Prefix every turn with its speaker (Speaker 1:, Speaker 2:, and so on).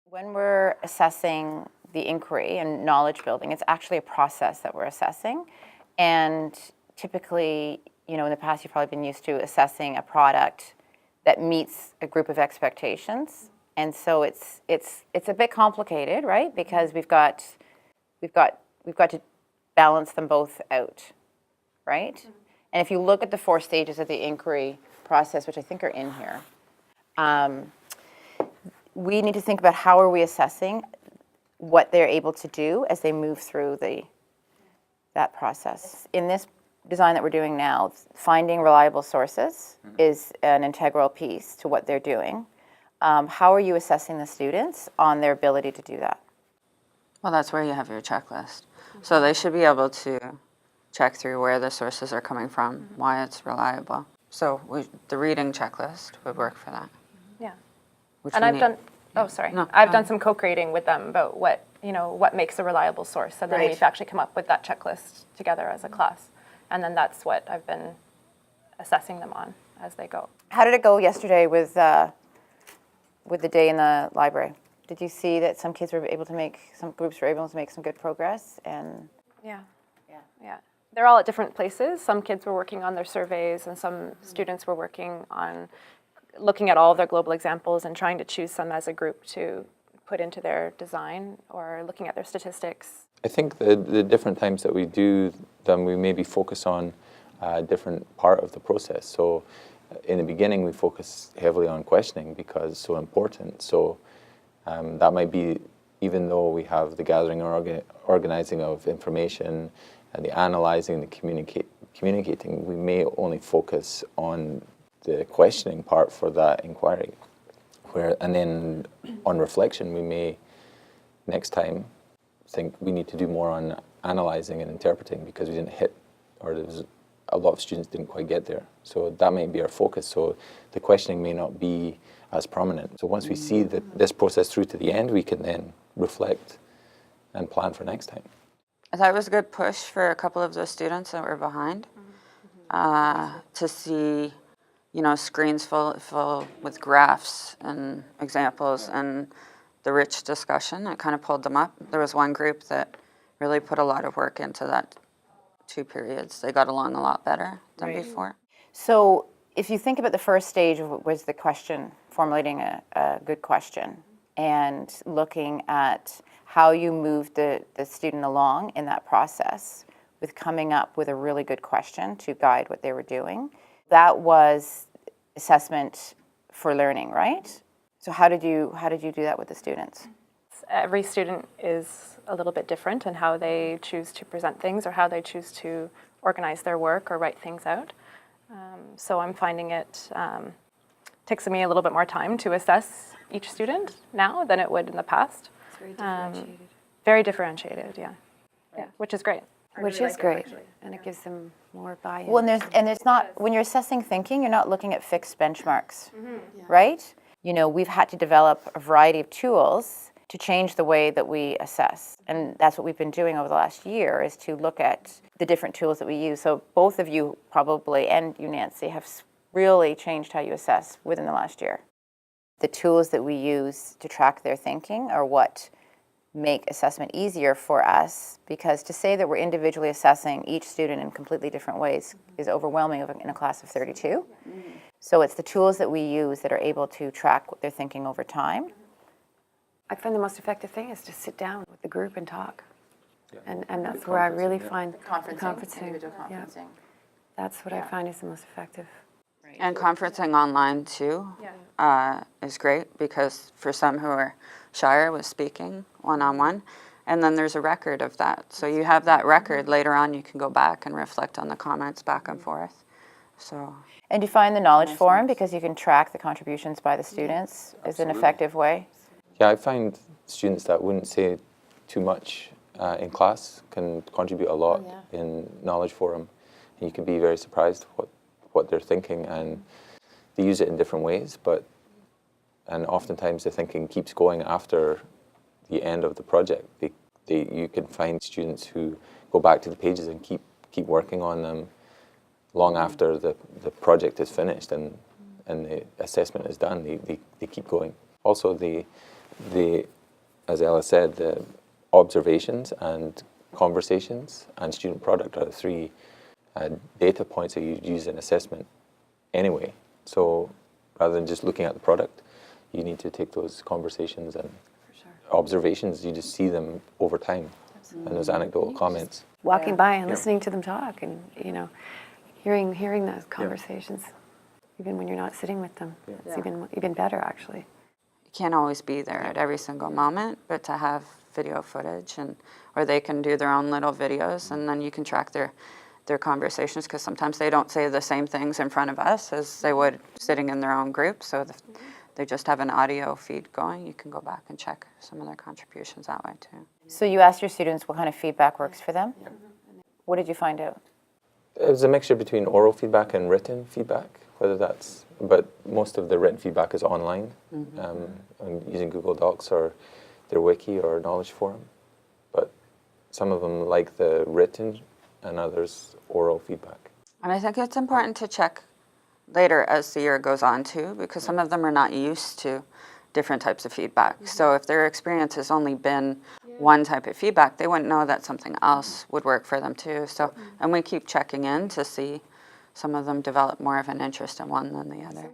Speaker 1: When we're assessing the inquiry and knowledge building, it's actually a process that we're assessing. And typically, in the past, you've probably been used to assessing a product that meets a group of expectations. And so it's a bit complicated, right? Because we've got to balance them both out, right? Mm-hmm. And if you look at the 4 stages of the inquiry process, which I think are in here, we need to think about how are we assessing what they're able to do as they move through that process. In this design that we're doing now, finding reliable sources is an integral piece to what they're doing. How are you assessing the students on their ability to do that?
Speaker 2: Well, that's where you have your checklist. So they should be able to check through where the sources are coming from, why it's reliable. So the reading checklist would work for that.
Speaker 3: Yeah.
Speaker 2: And
Speaker 3: I've done some co-creating with them about what makes a reliable source. So then we've actually come up with that checklist together as a class. And then that's what I've been assessing them on as they go.
Speaker 1: How did it go yesterday with the day in the library? Did you see that some groups were able to make some good progress? And
Speaker 3: yeah. They're all at different places. Some kids were working on their surveys, and some students were working on looking at all of their global examples and trying to choose some as a group to put into their design, or looking at their statistics.
Speaker 4: I think the different times that we do them, we maybe focus on a different part of the process. So in the beginning, we focus heavily on questioning because it's so important. So that might be, even though we have the gathering or organizing of information and the analyzing, the communicating, we may only focus on the questioning part for that inquiry. And then on reflection, we may next time think we need to do more on analyzing and interpreting because we didn't hit, or there's a lot of students didn't quite get there. So that may be our focus. So the questioning may not be as prominent. So once we see this process through to the end, we can then reflect and plan for next time.
Speaker 2: I thought it was a good push for a couple of those students that were behind to see, screens full with graphs and examples and the rich discussion. It kind of pulled them up. There was one group that really put a lot of work into that 2 periods. They got along a lot better than before.
Speaker 1: So if you think about the first stage was the question, formulating a good question, and looking at how you moved the student along in that process with coming up with a really good question to guide what they were doing. That was assessment for learning, right? So how did you do that with the students?
Speaker 3: Every student is a little bit different in how they choose to present things or how they choose to organize their work or write things out. So I'm finding it takes me a little bit more time to assess each student now than it would in the past.
Speaker 5: It's very differentiated.
Speaker 3: Very differentiated, yeah. Yeah, which is great.
Speaker 5: Which is great, and it gives them more buy-in.
Speaker 1: Well, and it's not, when you're assessing thinking, you're not looking at fixed benchmarks, right? We've had to develop a variety of tools to change the way that we assess. And that's what we've been doing over the last year, is to look at the different tools that we use. So both of you probably, and you, Nancy, have really changed how you assess within the last year. The tools that we use to track their thinking are what make assessment easier for us, because to say that we're individually assessing each student in completely different ways is overwhelming in a class of 32. So it's the tools that we use that are able to track what they're thinking over time.
Speaker 5: I find the most effective thing is to sit down with the group and talk. And that's where I really find conferencing.
Speaker 1: Individual conferencing.
Speaker 5: Yeah. That's what I find is the most effective.
Speaker 2: And conferencing online too is great, because for some who are shyer with speaking one-on-one, and then there's a record of that. So you have that record later on, you can go back and reflect on the comments back and forth. So.
Speaker 1: And do you find the knowledge forum, because you can track the contributions by the students, is an effective way?
Speaker 4: Yeah, I find students that wouldn't say too much in class can contribute a lot in knowledge forum. And you can be very surprised what they're thinking, and they use it in different ways, and oftentimes the thinking keeps going after the end of the project. You can find students who go back to the pages and keep working on them long after the project is finished and the assessment is done. They keep going. Also, the as Ella said, the observations and conversations and student product are the three data points that you use in assessment anyway. So rather than just looking at the product, you need to take those conversations and observations, you just see them over time. And those anecdotal comments.
Speaker 5: Walking by and listening to them talk, and hearing those conversations, even when you're not sitting with them, it's even better actually.
Speaker 2: You can't always be there at every single moment, but to have video footage, or they can do their own little videos, and then you can track their conversations, because sometimes they don't say the same things in front of us as they would sitting in their own group. So if they just have an audio feed going, you can go back and check some of their contributions that way too.
Speaker 1: So you asked your students what kind of feedback works for them? What did you find out?
Speaker 4: It was a mixture between oral feedback and written feedback, but most of the written feedback is online, and using Google Docs or their wiki or knowledge forum. But some of them like the written and others oral feedback.
Speaker 2: And I think it's important to check later as the year goes on too, because some of them are not used to different types of feedback. So if their experience has only been one type of feedback, they wouldn't know that something else would work for them too. So, and we keep checking in to see some of them develop more of an interest in one than the other.